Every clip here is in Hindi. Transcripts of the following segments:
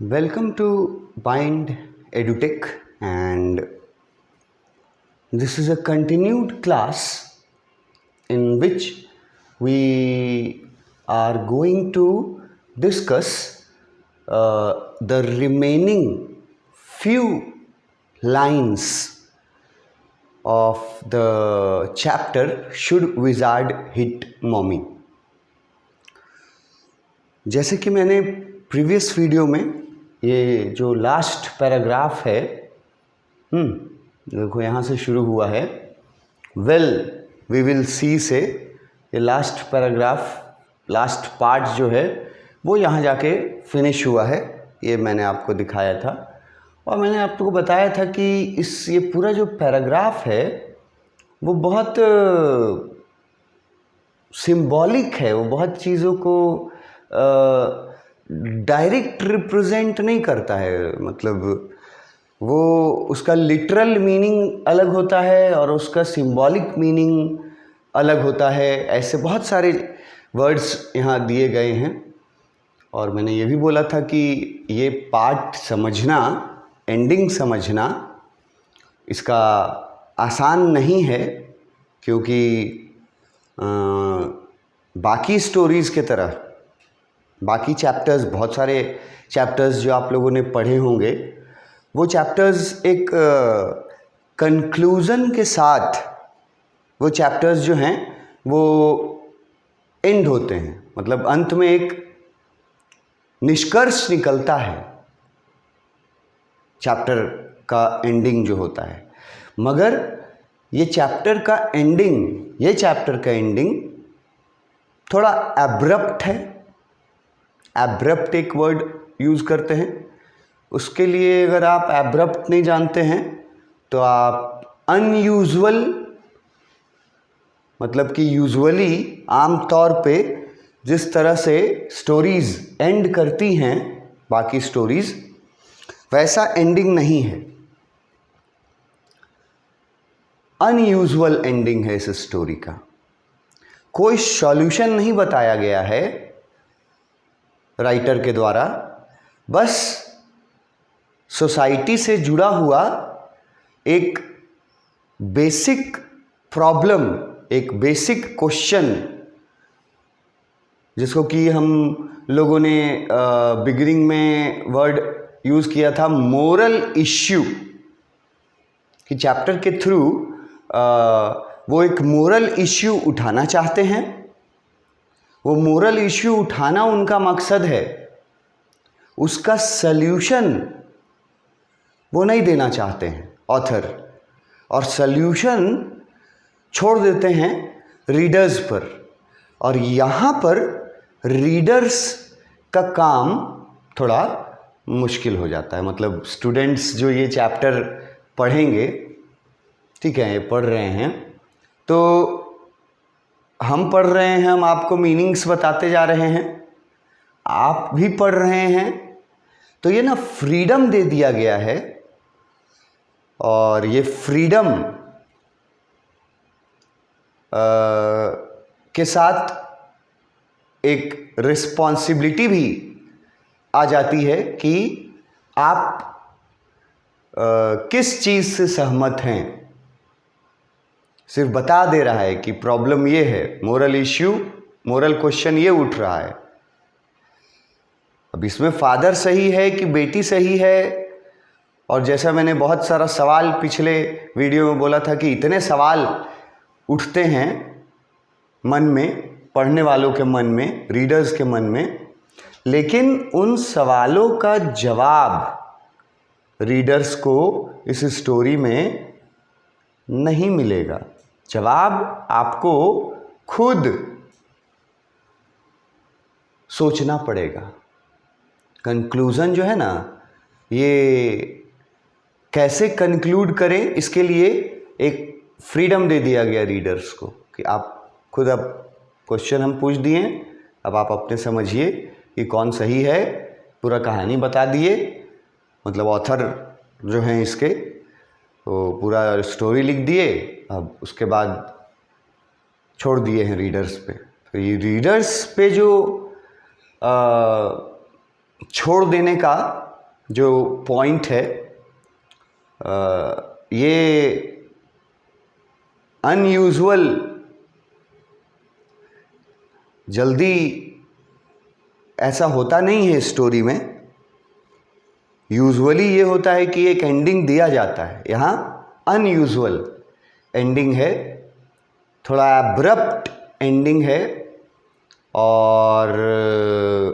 Welcome to Bind EduTech, and this is a continued class in which we are going to discuss the remaining few lines of the chapter Should Wizard Hit Mommy. जैसे कि मैंने प्रीवियस वीडियो में ये जो लास्ट पैराग्राफ है, देखो यहाँ से शुरू हुआ है, वेल वी विल सी से ये लास्ट पैराग्राफ, लास्ट पार्ट जो है वो यहाँ जाके फिनिश हुआ है। ये मैंने आपको दिखाया था और मैंने आपको बताया था कि ये पूरा जो पैराग्राफ है वो बहुत सिंबॉलिक है, वो बहुत चीज़ों को डायरेक्ट रिप्रेजेंट नहीं करता है। मतलब वो उसका लिटरल मीनिंग अलग होता है और उसका सिंबॉलिक मीनिंग अलग होता है। ऐसे बहुत सारे वर्ड्स यहाँ दिए गए हैं और मैंने ये भी बोला था कि ये पार्ट समझना, एंडिंग समझना इसका आसान नहीं है, क्योंकि बाकी स्टोरीज़ के तरह बाकी चैप्टर्स, बहुत सारे चैप्टर्स जो आप लोगों ने पढ़े होंगे, वो चैप्टर्स एक कंक्लूज़न के साथ वो चैप्टर्स जो हैं वो एंड होते हैं। मतलब अंत में एक निष्कर्ष निकलता है चैप्टर का एंडिंग जो होता है। मगर ये चैप्टर का एंडिंग थोड़ा एब्रप्ट है। एब्रप्ट एक वर्ड यूज़ करते हैं, उसके लिए अगर आप एब्रप्ट नहीं जानते हैं तो आप अनयूजुअल, मतलब कि यूजुअली आम तौर पे जिस तरह से स्टोरीज़ एंड करती हैं बाकी स्टोरीज़, वैसा एंडिंग नहीं है। अनयूजुअल एंडिंग है इस स्टोरी का। कोई सॉल्यूशन नहीं बताया गया है राइटर के द्वारा, बस सोसाइटी से जुड़ा हुआ एक बेसिक प्रॉब्लम, एक बेसिक क्वेश्चन, जिसको कि हम लोगों ने बिगिनिंग में वर्ड यूज़ किया था मोरल इश्यू, कि चैप्टर के थ्रू वो एक मोरल इश्यू उठाना चाहते हैं। वो मोरल इश्यू उठाना उनका मकसद है, उसका सल्यूशन वो नहीं देना चाहते हैं ऑथर, और सल्यूशन छोड़ देते हैं रीडर्स पर। और यहाँ पर रीडर्स का काम थोड़ा मुश्किल हो जाता है। मतलब स्टूडेंट्स जो ये चैप्टर पढ़ेंगे, ठीक है, ये पढ़ रहे हैं, तो हम पढ़ रहे हैं, हम आपको मीनिंग्स बताते जा रहे हैं, आप भी पढ़ रहे हैं, तो ये ना फ्रीडम दे दिया गया है। और ये फ्रीडम के साथ एक रिस्पॉन्सिबिलिटी भी आ जाती है कि आप किस चीज़ से सहमत हैं। सिर्फ बता दे रहा है कि प्रॉब्लम ये है, मोरल इश्यू, मोरल क्वेश्चन ये उठ रहा है। अब इसमें फादर सही है कि बेटी सही है, और जैसा मैंने बहुत सारा सवाल पिछले वीडियो में बोला था कि इतने सवाल उठते हैं मन में, पढ़ने वालों के मन में, रीडर्स के मन में, लेकिन उन सवालों का जवाब रीडर्स को इस स्टोरी में नहीं मिलेगा। जवाब आपको खुद सोचना पड़ेगा। कंक्लूज़न जो है ना, ये कैसे कंक्लूड करें, इसके लिए एक फ्रीडम दे दिया गया रीडर्स को कि आप खुद, अब क्वेश्चन हम पूछ दिए, अब आप अपने समझिए कि कौन सही है। पूरा कहानी बता दिए, मतलब ऑथर जो हैं इसके, तो पूरा स्टोरी लिख दिए। अब उसके बाद छोड़ दिए हैं रीडर्स पे। तो ये रीडर्स पे जो छोड़ देने का जो पॉइंट है ये अनयूजुअल, जल्दी ऐसा होता नहीं है स्टोरी में। यूजुअली ये होता है कि एक एंडिंग दिया जाता है, यहाँ अनयूजुअल एंडिंग है, थोड़ा एब्रप्ट एंडिंग है। और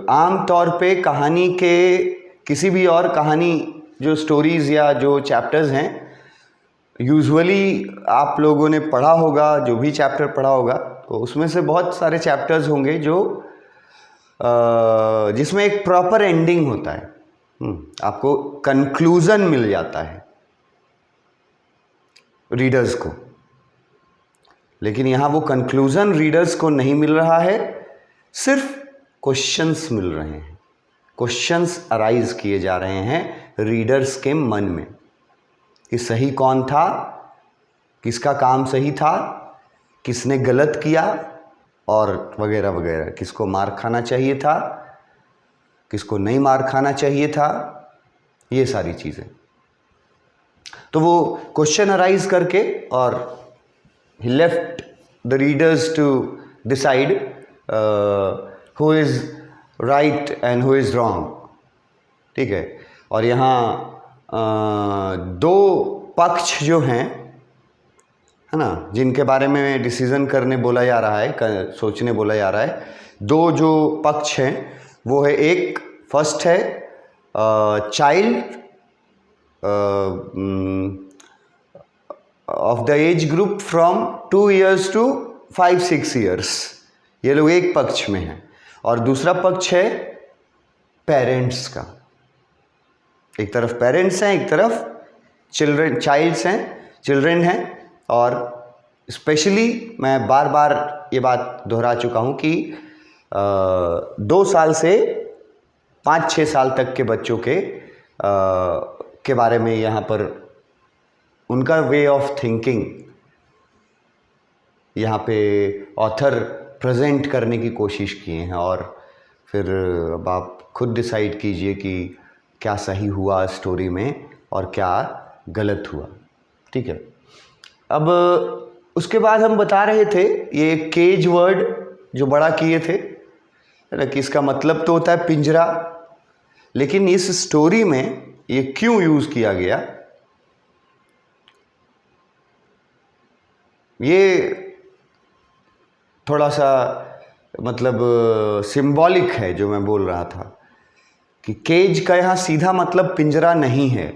आम तौर पे कहानी के, किसी भी और कहानी जो स्टोरीज़ या जो चैप्टर्स हैं, यूजुअली आप लोगों ने पढ़ा होगा, जो भी चैप्टर पढ़ा होगा, तो उसमें से बहुत सारे चैप्टर्स होंगे जो जिसमें एक प्रॉपर एंडिंग होता है, आपको कंक्लूज़न मिल जाता है रीडर्स को। लेकिन यहाँ वो कंक्लूज़न रीडर्स को नहीं मिल रहा है, सिर्फ क्वेश्चंस मिल रहे हैं, क्वेश्चंस अराइज किए जा रहे हैं रीडर्स के मन में कि सही कौन था, किसका काम सही था, किसने गलत किया, और वगैरह वगैरह, किसको मार खाना चाहिए था, किसको नहीं मार खाना चाहिए था, ये सारी चीज़ें। तो वो क्वेश्चन अराइज करके, और he left the readers to decide who is right and who is wrong, ठीक है। और यहाँ दो पक्ष जो हैं, है ना, जिनके बारे में डिसीज़न करने बोला जा रहा है, सोचने बोला जा रहा है, दो जो पक्ष हैं वो है, एक फर्स्ट है child of the age group from 2 years to 5-6 years, ये लोग एक पक्ष में हैं। और दूसरा पक्ष है पेरेंट्स का। एक तरफ पेरेंट्स हैं, एक तरफ चिल्ड्रन हैं। और स्पेशली मैं बार बार ये बात दोहरा चुका हूँ कि 2 साल से 5-6 साल तक के बच्चों के बारे में यहाँ पर उनका वे ऑफ थिंकिंग यहाँ पे ऑथर प्रेजेंट करने की कोशिश किए हैं। और फिर अब आप खुद डिसाइड कीजिए कि क्या सही हुआ स्टोरी में और क्या गलत हुआ, ठीक है। अब उसके बाद हम बता रहे थे ये केज वर्ड जो बड़ा किए थे, है ना, कि इसका मतलब तो होता है पिंजरा, लेकिन इस स्टोरी में ये क्यों यूज़ किया गया, ये थोड़ा सा मतलब सिंबॉलिक है जो मैं बोल रहा था कि केज का यहाँ सीधा मतलब पिंजरा नहीं है।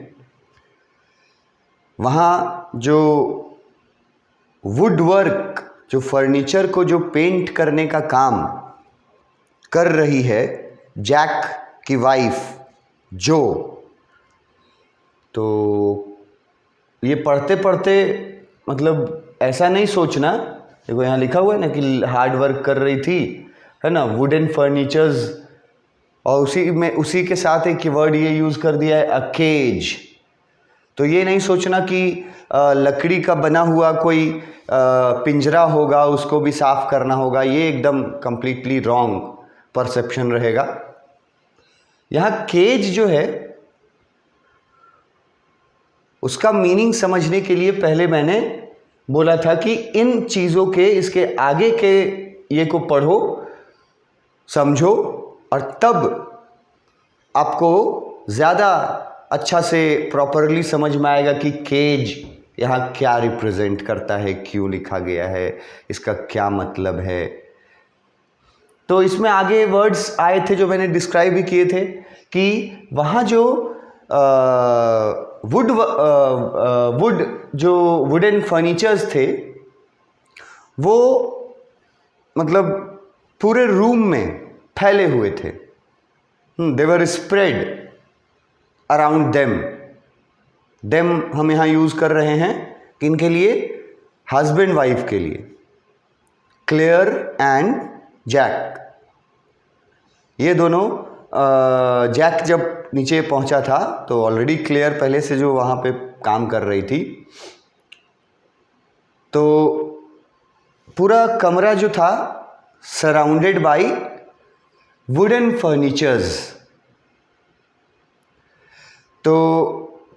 वहाँ जो वुड वर्क, जो फर्नीचर को जो पेंट करने का काम कर रही है जैक की वाइफ जो, तो ये पढ़ते पढ़ते मतलब ऐसा नहीं सोचना, देखो यहाँ लिखा हुआ है ना कि हार्ड वर्क कर रही थी, है ना, वुडन फर्नीचर्स, और उसी के साथ एक वर्ड ये यूज़ कर दिया है अ केज। तो ये नहीं सोचना कि लकड़ी का बना हुआ कोई पिंजरा होगा, उसको भी साफ करना होगा, ये एकदम कंप्लीटली रॉन्ग परसेप्शन रहेगा। यहाँ केज जो है उसका मीनिंग समझने के लिए पहले मैंने बोला था कि इन चीज़ों के, इसके आगे के ये को पढ़ो, समझो, और तब आपको ज़्यादा अच्छा से प्रॉपरली समझ में आएगा कि केज यहाँ क्या रिप्रेजेंट करता है, क्यों लिखा गया है, इसका क्या मतलब है। तो इसमें आगे वर्ड्स आए थे जो मैंने डिस्क्राइब भी किए थे कि वहाँ जो वुड जो वुडन फर्नीचर्स थे वो मतलब पूरे रूम में फैले हुए थे, they were spread around them हम यहाँ यूज़ कर रहे हैं किनके लिए, हस्बैंड वाइफ के लिए, क्लेयर एंड जैक। ये दोनों जैक जब नीचे पहुंचा था तो ऑलरेडी क्लेयर पहले से जो वहाँ पे काम कर रही थी, तो पूरा कमरा जो था सराउंडेड बाय वुडन फर्नीचर्स। तो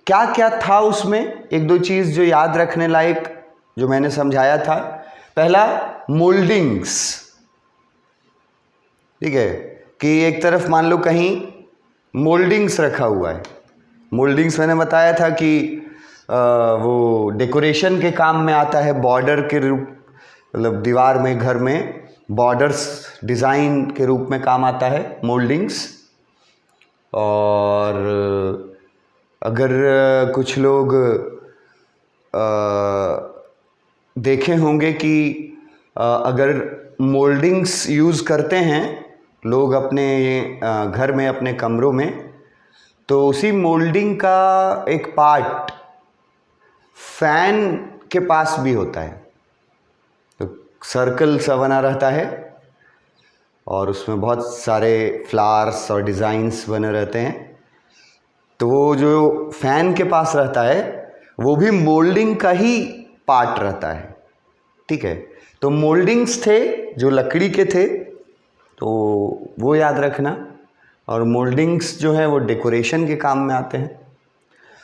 क्या क्या था उसमें, एक दो चीज़ जो याद रखने लायक जो मैंने समझाया था। पहला, मोल्डिंग्स। ठीक है, कि एक तरफ मान लो कहीं मोल्डिंग्स रखा हुआ है। मोल्डिंग्स मैंने बताया था कि वो डेकोरेशन के काम में आता है, बॉर्डर के रूप, मतलब दीवार में, घर में बॉर्डर्स डिज़ाइन के रूप में काम आता है मोल्डिंग्स। और अगर कुछ लोग देखे होंगे कि अगर मोल्डिंग्स यूज़ करते हैं लोग अपने घर में, अपने कमरों में, तो उसी मोल्डिंग का एक पार्ट फैन के पास भी होता है। तो सर्कल सा बना रहता है और उसमें बहुत सारे फ्लावर्स और डिज़ाइंस बने रहते हैं। तो वो जो फैन के पास रहता है वो भी मोल्डिंग का ही पार्ट रहता है। ठीक है, तो मोल्डिंग्स थे जो लकड़ी के थे, तो वो याद रखना। और मोल्डिंग्स जो है वो डेकोरेशन के काम में आते हैं।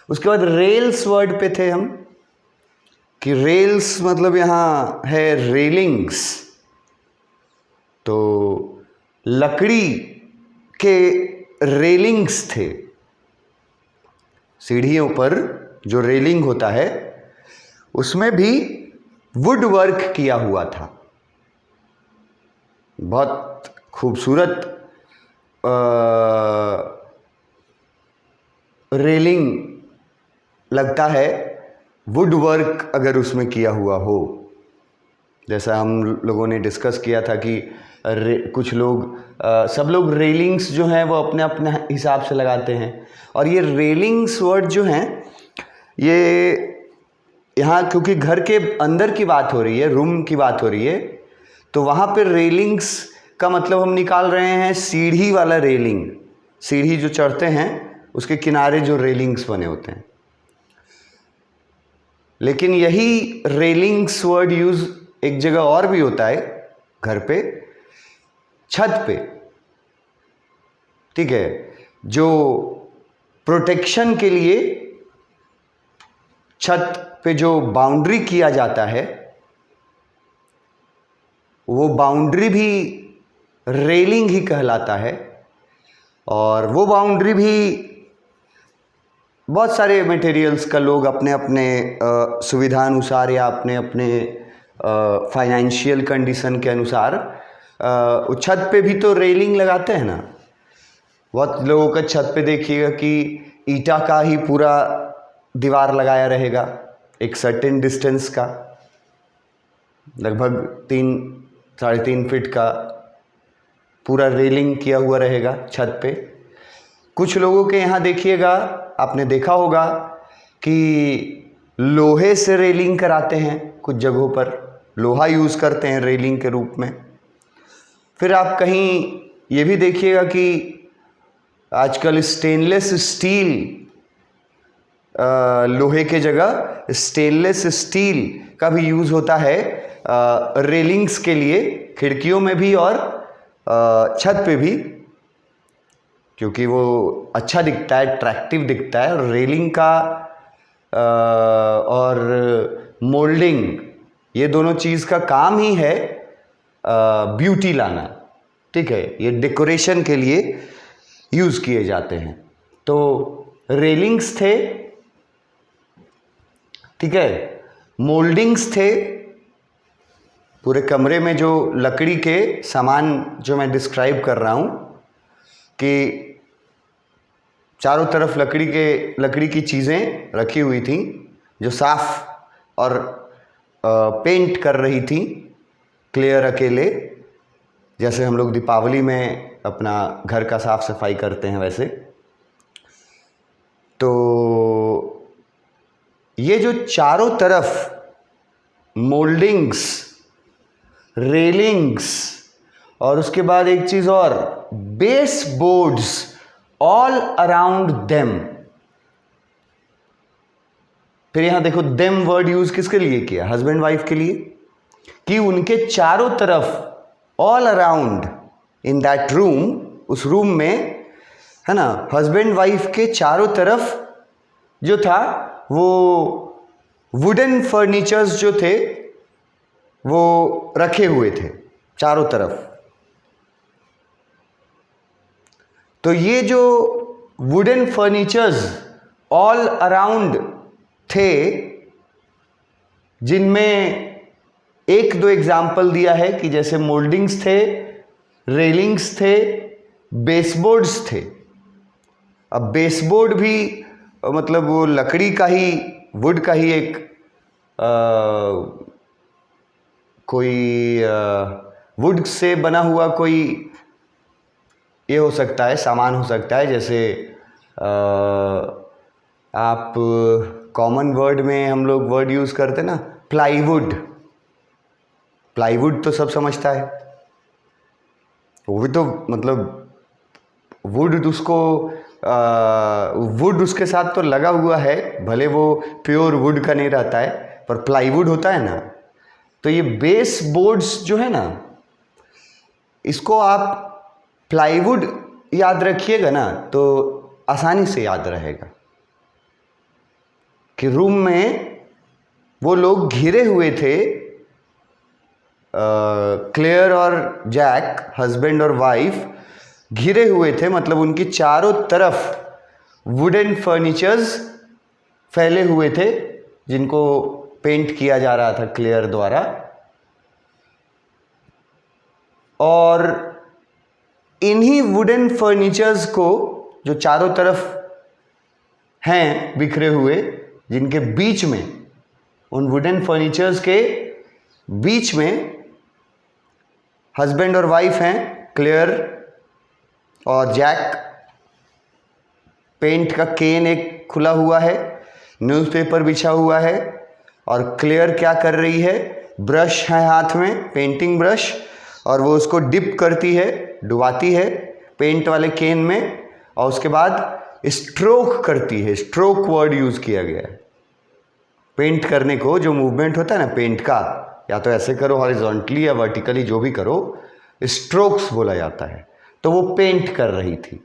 उसके बाद रेल्स वर्ड पे थे हम, कि रेल्स मतलब यहाँ है रेलिंग्स। तो लकड़ी के रेलिंग्स थे, सीढ़ियों पर जो रेलिंग होता है उसमें भी वुड वर्क किया हुआ था। बहुत खूबसूरत रेलिंग लगता है वुड वर्क अगर उसमें किया हुआ हो। जैसा हम लोगों ने डिस्कस किया था कि कुछ लोग सब लोग रेलिंग्स जो हैं वो अपने अपने हिसाब से लगाते हैं। और ये रेलिंग्स वर्ड जो हैं, ये यहाँ क्योंकि घर के अंदर की बात हो रही है, रूम की बात हो रही है, तो वहाँ पे रेलिंग्स का मतलब हम निकाल रहे हैं सीढ़ी वाला रेलिंग। सीढ़ी जो चढ़ते हैं उसके किनारे जो रेलिंग्स बने होते हैं। लेकिन यही रेलिंग्स वर्ड यूज़ एक जगह और भी होता है, घर पे, छत पे। ठीक है, जो प्रोटेक्शन के लिए छत पे जो बाउंड्री किया जाता है, वो बाउंड्री भी रेलिंग ही कहलाता है। और वो बाउंड्री भी बहुत सारे मटेरियल्स का लोग अपने अपने सुविधा अनुसार या अपने अपने फाइनेंशियल कंडीशन के अनुसार छत पे भी तो रेलिंग लगाते हैं ना। बहुत लोगों का छत पे देखिएगा कि ईटा का ही पूरा दीवार लगाया रहेगा, एक सर्टेन डिस्टेंस का, लगभग 3-3.5 फीट का पूरा रेलिंग किया हुआ रहेगा छत पे। कुछ लोगों के यहाँ देखिएगा, आपने देखा होगा कि लोहे से रेलिंग कराते हैं, कुछ जगहों पर लोहा यूज़ करते हैं रेलिंग के रूप में। फिर आप कहीं ये भी देखिएगा कि आजकल स्टेनलेस स्टील, लोहे के जगह स्टेनलेस स्टील का भी यूज़ होता है रेलिंग्स के लिए, खिड़कियों में भी और छत पे भी, क्योंकि वो अच्छा दिखता है, अट्रैक्टिव दिखता है। और रेलिंग का और मोल्डिंग, ये दोनों चीज़ का काम ही है ब्यूटी लाना। ठीक है, ये डेकोरेशन के लिए यूज़ किए जाते हैं। तो रेलिंग्स थे, ठीक है, मोल्डिंग्स थे, पूरे कमरे में जो लकड़ी के सामान जो मैं डिस्क्राइब कर रहा हूँ कि चारों तरफ लकड़ी की चीज़ें रखी हुई थी जो साफ और पेंट कर रही थी क्लियर अकेले, जैसे हम लोग दीपावली में अपना घर का साफ सफाई करते हैं वैसे। तो ये जो चारों तरफ मोल्डिंग्स, रेलिंग्स और उसके बाद एक चीज़ और, base boards all around them. फिर यहां देखो देम वर्ड यूज किसके लिए किया, हस्बैंड वाइफ के लिए, कि उनके चारों तरफ, all around in that room, उस रूम में, है ना, हस्बैंड वाइफ के चारों तरफ जो था वो वुडन फर्नीचर्स जो थे वो रखे हुए थे चारों तरफ। तो ये जो वुडन फर्नीचर्स ऑल अराउंड थे, जिनमें एक दो एग्जाम्पल दिया है कि जैसे मोल्डिंग्स थे, रेलिंग्स थे, बेसबोर्ड्स थे। अब बेसबोर्ड भी मतलब वो लकड़ी का ही, वुड का ही एक कोई वुड से बना हुआ कोई ये हो सकता है, सामान हो सकता है। जैसे आप कॉमन वर्ड में हम लोग वर्ड यूज़ करते ना, प्लाईवुड। प्लाईवुड तो सब समझता है, वो भी तो मतलब वुड उसको वुड उसके साथ तो लगा हुआ है, भले वो प्योर वुड का नहीं रहता है, पर प्लाईवुड होता है ना। तो ये बेस बोर्ड्स जो है ना, इसको आप प्लाईवुड याद रखिएगा ना तो आसानी से याद रहेगा कि रूम में वो लोग घिरे हुए थे, क्लेयर और जैक, हस्बैंड और वाइफ घिरे हुए थे, मतलब उनकी चारों तरफ वुडन फर्नीचर्स फैले हुए थे जिनको पेंट किया जा रहा था क्लेयर द्वारा। और इन्हीं वुडन फर्नीचर्स को जो चारों तरफ हैं बिखरे हुए, जिनके बीच में, उन वुडन फर्नीचर्स के बीच में हस्बैंड और वाइफ हैं, क्लेयर और जैक। पेंट का केन एक खुला हुआ है, न्यूज़पेपर बिछा हुआ है, और क्लेयर क्या कर रही है, ब्रश है हाथ में, पेंटिंग ब्रश, और वो उसको डिप करती है, डुबाती है पेंट वाले केन में, और उसके बाद स्ट्रोक करती है। स्ट्रोक वर्ड यूज़ किया गया है। पेंट करने को जो मूवमेंट होता है ना पेंट का, या तो ऐसे करो हॉरिजॉन्टली या वर्टिकली, जो भी करो, स्ट्रोक्स बोला जाता है। तो वो पेंट कर रही थी।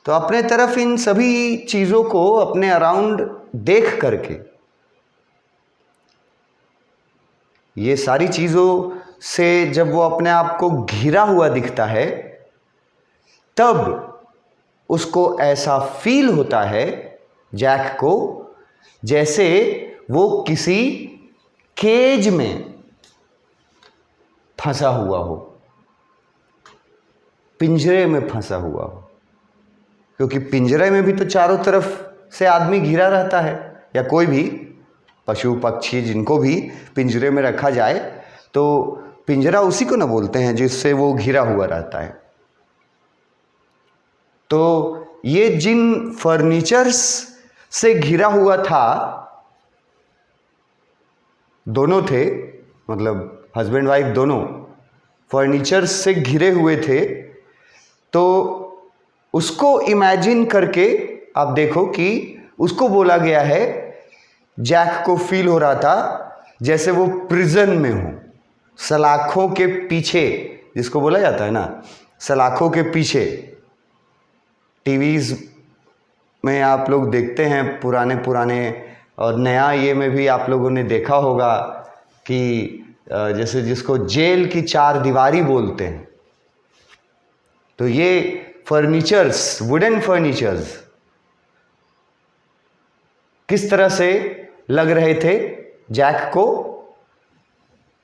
तो अपने तरफ इन सभी चीज़ों को अपने अराउंड देख करके, ये सारी चीज़ों से जब वो अपने आप को घिरा हुआ दिखता है, तब उसको ऐसा फील होता है जैक को जैसे वो किसी केज में फंसा हुआ हो, पिंजरे में फंसा हुआ हो। क्योंकि पिंजरे में भी तो चारों तरफ से आदमी घिरा रहता है, या कोई भी पशु पक्षी जिनको भी पिंजरे में रखा जाए तो पिंजरा उसी को ना बोलते हैं जिससे वो घिरा हुआ रहता है। तो ये जिन फर्नीचर्स से घिरा हुआ था, दोनों थे, मतलब हस्बैंड वाइफ दोनों फर्नीचर्स से घिरे हुए थे। तो उसको इमेजिन करके आप देखो कि उसको बोला गया है, जैक को फील हो रहा था जैसे वो प्रिजन में हो, सलाखों के पीछे, जिसको बोला जाता है ना सलाखों के पीछे। टीवीज़ में आप लोग देखते हैं पुराने पुराने, और नया ये में भी आप लोगों ने देखा होगा कि जैसे जिसको जेल की चार दीवारी बोलते हैं। तो ये फर्नीचर्स, वुडन फर्नीचर्स किस तरह से लग रहे थे जैक को,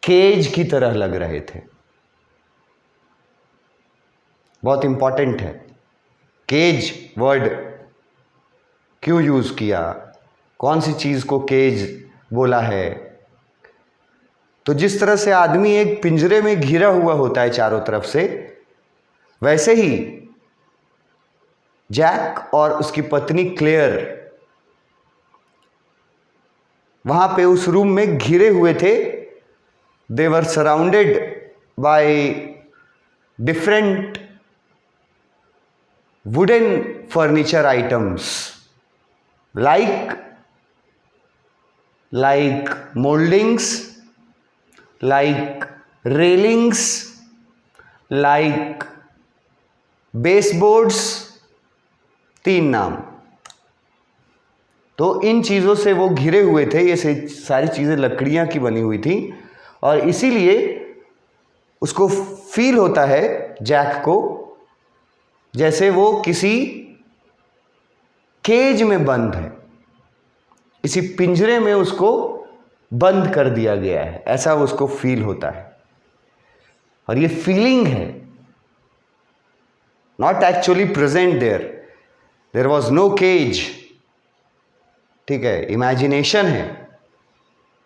केज की तरह लग रहे थे। बहुत इंपॉर्टेंट है, केज वर्ड क्यों यूज किया, कौन सी चीज को केज बोला है। तो जिस तरह से आदमी एक पिंजरे में घिरा हुआ होता है चारों तरफ से, वैसे ही जैक और उसकी पत्नी क्लेयर वहां पे उस रूम में घिरे हुए थे। They were surrounded by different wooden furniture items like moldings, like railings, like baseboards। तीन नाम, तो इन चीज़ों से वो घिरे हुए थे, ये सारी चीज़ें लकड़ियाँ की बनी हुई थी और इसीलिए उसको फील होता है जैक को जैसे वो किसी केज में बंद है, इसी पिंजरे में उसको बंद कर दिया गया है, ऐसा उसको फील होता है। और ये फीलिंग है, not actually present there was no cage, ठीक है, इमेजिनेशन है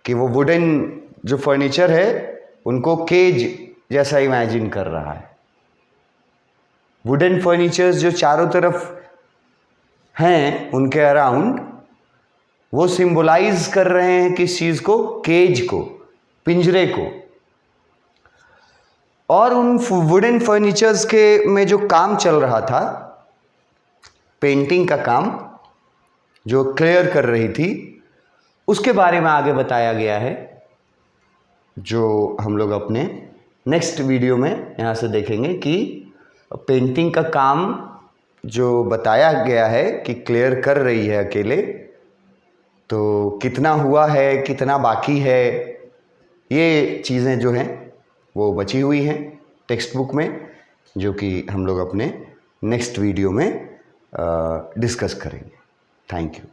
कि वो वुडन जो फर्नीचर है उनको केज जैसा इमेजिन कर रहा है। वुडन फर्नीचर्स जो चारों तरफ हैं उनके अराउंड, वो सिंबलाइज कर रहे हैं किस चीज को, केज को, पिंजरे को। और उन वुडन फर्नीचर्स के में जो काम चल रहा था, पेंटिंग का काम जो क्लियर कर रही थी, उसके बारे में आगे बताया गया है, जो हम लोग अपने नेक्स्ट वीडियो में यहाँ से देखेंगे कि पेंटिंग का काम जो बताया गया है कि क्लियर कर रही है अकेले, तो कितना हुआ है, कितना बाकी है, ये चीज़ें जो हैं वो बची हुई हैं टेक्स्ट बुक में, जो कि हम लोग अपने नेक्स्ट वीडियो में डिस्कस करेंगे। Thank you.